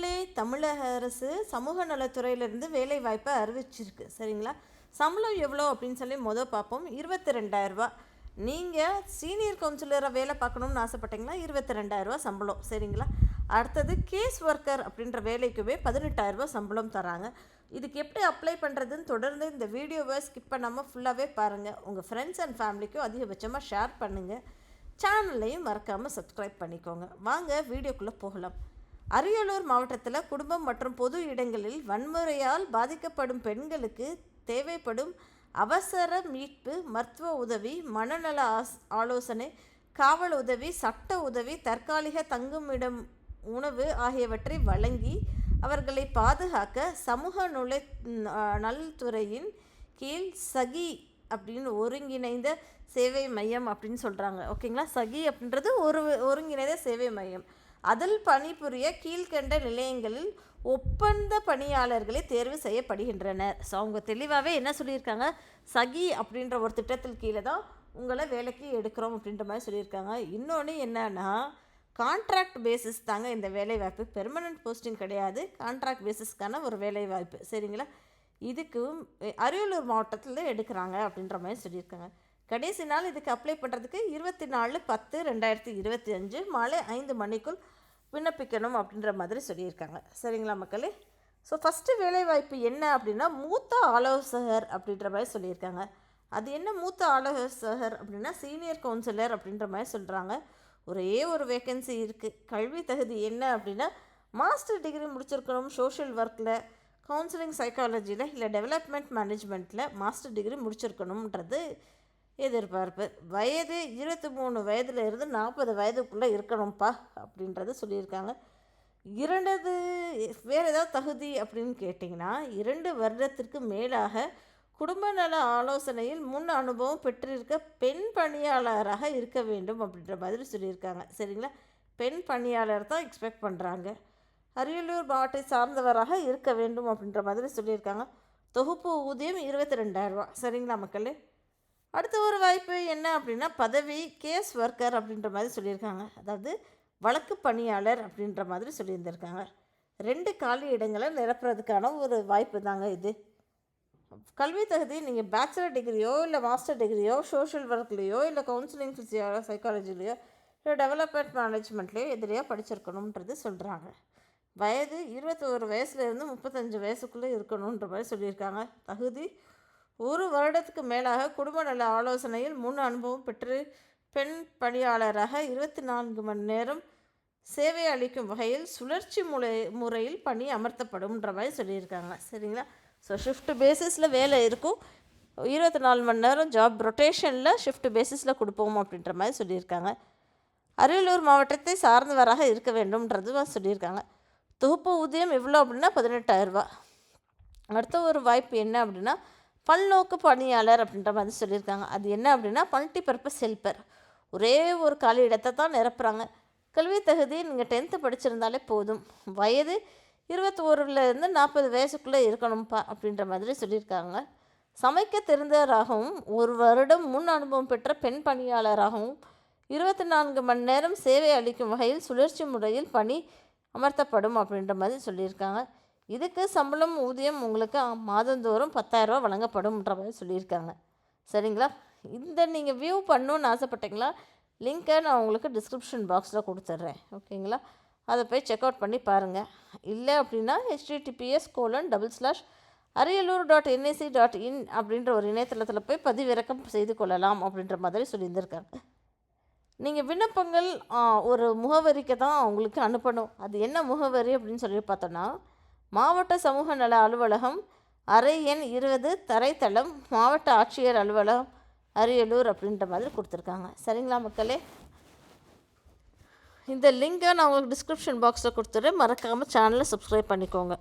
மக்களே, தமிழக அரசு சமூக நலத்துறையிலேருந்து வேலைவாய்ப்பை அறிவிச்சிருக்கு. சரிங்களா? சம்பளம் எவ்வளோ அப்படின்னு சொல்லி பார்ப்போம். 22,000 நீங்கள் சீனியர் கவுன்சிலராக வேலை பார்க்கணுன்னு ஆசைப்பட்டீங்களா? 22,000 சம்பளம். சரிங்களா? அடுத்தது கேஸ் ஒர்க்கர் அப்படின்ற வேலைக்குமே 18,000 சம்பளம் தராங்க. இதுக்கு எப்படி அப்ளை பண்ணுறதுன்னு தொடர்ந்து இந்த வீடியோவை ஸ்கிப் பண்ணாமல் ஃபுல்லாகவே பாருங்கள். உங்கள் ஃப்ரெண்ட்ஸ் அண்ட் ஃபேமிலிக்கும் அதிகபட்சமாக ஷேர் பண்ணுங்கள். சேனல்லையும் மறக்காமல் சப்ஸ்கிரைப் பண்ணிக்கோங்க. வாங்க வீடியோக்குள்ளே போகலாம். அரியலூர் மாவட்டத்தில் குடும்பம் மற்றும் பொது இடங்களில் வன்முறையால் பாதிக்கப்படும் பெண்களுக்கு தேவைப்படும் அவசர மீட்பு, மருத்துவ உதவி, மனநல ஆலோசனை, காவல் உதவி, சட்ட உதவி, தற்காலிக தங்குமிடம், உணவு ஆகியவற்றை வழங்கி அவர்களை பாதுகாக்க சமூக நலத்துறையின் கீழ் சகி அப்படின்னு ஒருங்கிணைந்த சேவை மையம் அப்படின்னு சொல்கிறாங்க. ஓகேங்களா? சகி அப்படின்றது ஒருங்கிணைந்த சேவை மையம். அதில் பணிபுரிய கீழ்கண்ட நிலையங்களில் ஒப்பந்த பணியாளர்களை தேர்வு செய்யப்படுகின்றனர். ஸோ அவங்க தெளிவாகவே என்ன சொல்லியிருக்காங்க, சகி அப்படின்ற ஒரு திட்டத்தில் கீழே தான் உங்களை வேலைக்கு எடுக்கிறோம் அப்படின்ற மாதிரி சொல்லியிருக்காங்க. இன்னொன்று என்னன்னா, கான்ட்ராக்ட் பேசிஸ் தாங்க இந்த வேலைவாய்ப்பு. பெர்மனன்ட் போஸ்டிங் கிடையாது, கான்ட்ராக்ட் பேசிஸ்க்கான ஒரு வேலைவாய்ப்பு. சரிங்களா? இதுக்கும் அரியலூர் மாவட்டத்தில் எடுக்கிறாங்க அப்படின்ற மாதிரி சொல்லியிருக்காங்க. கடைசி நாள் இதுக்கு அப்ளை பண்ணுறதுக்கு 24/10/2025 மாலை 5 மணிக்குள் விண்ணப்பிக்கணும் அப்படின்ற மாதிரி சொல்லியிருக்காங்க. சரிங்களா மக்களே? ஸோ ஃபஸ்ட்டு வேலைவாய்ப்பு என்ன அப்படின்னா, மூத்த ஆலோசகர் அப்படின்ற மாதிரி சொல்லியிருக்காங்க. அது என்ன மூத்த ஆலோசகர் அப்படின்னா, சீனியர் கவுன்சிலர் அப்படின்ற மாதிரி சொல்கிறாங்க. ஒரே ஒரு வேக்கன்சி இருக்குது. கல்வி தகுதி என்ன அப்படின்னா, மாஸ்டர் டிகிரி முடிச்சிருக்கணும். சோஷியல் ஒர்க்கில், கவுன்சிலிங் சைக்காலஜியில் இல்லை டெவலப்மெண்ட் மேனேஜ்மெண்ட்டில் மாஸ்டர் டிகிரி முடிச்சிருக்கணுன்றது எதிர்பார்ப்பு. வயது 23 வயதுலேருந்து 40 வயதுக்குள்ளே இருக்கணும்ப்பா அப்படின்றது சொல்லியிருக்காங்க. வேறு ஏதாவது தகுதி அப்படின்னு கேட்டிங்கன்னா, 2 வருடத்திற்கு மேலாக குடும்ப நல ஆலோசனையில் முன் அனுபவம் பெற்றிருக்க பெண் பணியாளராக இருக்க வேண்டும் அப்படின்ற மாதிரி சொல்லியிருக்காங்க. சரிங்களா? பெண் பணியாளர் தான் எக்ஸ்பெக்ட் பண்ணுறாங்க. அரியலூர் மாவட்டத்தை சார்ந்தவராக இருக்க வேண்டும் அப்படின்ற மாதிரி சொல்லியிருக்காங்க. தொகுப்பு ஊதியம் 22,000. சரிங்களா மக்களே? அடுத்த ஒரு வாய்ப்பு என்ன அப்படின்னா, பதவி கேஸ் ஒர்க்கர் அப்படின்ற மாதிரி சொல்லியிருக்காங்க. அதாவது வழக்கு பணியாளர் அப்படின்ற மாதிரி சொல்லியிருந்திருக்காங்க. 2 காலி இடங்களை நிரப்புறதுக்கான ஒரு வாய்ப்பு தாங்க இது. கல்வி தகுதி நீங்கள் பேச்சுலர் டிகிரியோ இல்லை மாஸ்டர் டிகிரியோ சோஷியல் ஒர்க்லேயோ இல்லை கவுன்சிலிங் சைக்காலஜிலேயோ இல்லை டெவலப்மெண்ட் மேனேஜ்மெண்ட்லேயோ எதிரையோ படிச்சிருக்கணுன்றது சொல்கிறாங்க. வயது 21 வயசுலேருந்து 35 வயசுக்குள்ளே இருக்கணுன்ற மாதிரி சொல்லியிருக்காங்க. தகுதி 1 வருடத்துக்கு மேலாக குடும்ப நல ஆலோசனையில் முன் அனுபவம் பெற்று பெண் பணியாளராக 24 மணி நேரம் சேவை அளிக்கும் வகையில் சுழற்சி முறையில் பணி அமர்த்தப்படும்ன்ற மாதிரி சொல்லியிருக்காங்க. சரிங்களா? ஸோ ஷிஃப்ட் பேசிஸில் வேலை இருக்கும். 24 மணி நேரம் ஜாப் ரொட்டேஷனில் ஷிஃப்ட் பேசிஸில் கொடுப்போம் அப்படின்ற மாதிரி சொல்லியிருக்காங்க. அரியலூர் மாவட்டத்தை சார்ந்தவராக இருக்க வேண்டும்ன்றது சொல்லியிருக்காங்க. தொகுப்பு ஊதியம் எவ்வளோ அப்படின்னா 18,000. அடுத்த ஒரு வாய்ப்பு என்ன அப்படின்னா, பல்நோக்கு பணியாளர் அப்படின்ற மாதிரி சொல்லியிருக்காங்க. அது என்ன அப்படின்னா, மல்டிபர்பஸ் ஹெல்ப்பர். ஒரே ஒரு காலி இடத்தை தான் நிரப்புகிறாங்க. கல்வி தகுதி நீங்கள் 10th படிச்சிருந்தாலே போதும். வயது 21லேருந்து 40 வயசுக்குள்ளே இருக்கணும்ப்பா அப்படின்ற மாதிரி சொல்லியிருக்காங்க. சமைக்க தெரிந்தவராகவும் 1 வருடம் முன் அனுபவம் பெற்ற பெண் பணியாளராகவும் 24 மணி நேரம் சேவை அளிக்கும் வகையில் சுழற்சி முறையில் பணி அமர்த்தப்படும் அப்படின்ற மாதிரி சொல்லியிருக்காங்க. இதுக்கு சம்பளம் ஊதியம் உங்களுக்கு மாதந்தோறும் 10,000 வழங்கப்படும்ன்ற மாதிரி சொல்லியிருக்காங்க. சரிங்களா? இந்த நீங்கள் வியூ பண்ணணுன்னு ஆசைப்பட்டீங்களா, லிங்க்கை நான் உங்களுக்கு டிஸ்கிரிப்ஷன் பாக்ஸில் கொடுத்துட்றேன். ஓகேங்களா? அதை போய் செக் அவுட் பண்ணி பாருங்கள். இல்லை அப்படின்னா https://ariyalur.nic.in அப்படின்ற ஒரு இணையதளத்தில் போய் பதிவிறக்கம் செய்து கொள்ளலாம் அப்படின்ற மாதிரி சொல்லியிருந்திருக்காங்க. நீங்கள் விண்ணப்பங்கள் ஒரு முகவரிக்கு தான் அவங்களுக்கு அனுப்பணும். அது என்ன முகவரி அப்படின்னு சொல்லி பார்த்தோன்னா, மாவட்ட சமூக நல அலுவலகம், அறை எண் 20, தரைத்தளம், மாவட்ட ஆட்சியர் அலுவலகம், அரியலூர் அப்படின்ற மாதிரி கொடுத்துருக்காங்க. சரிங்களா மக்களே? இந்த லிங்கை நான் உங்களுக்கு டிஸ்கிரிப்ஷன் பாக்ஸில் கொடுத்துட்றேன். மறக்காமல் சேனலை சப்ஸ்கிரைப் பண்ணிக்கோங்க.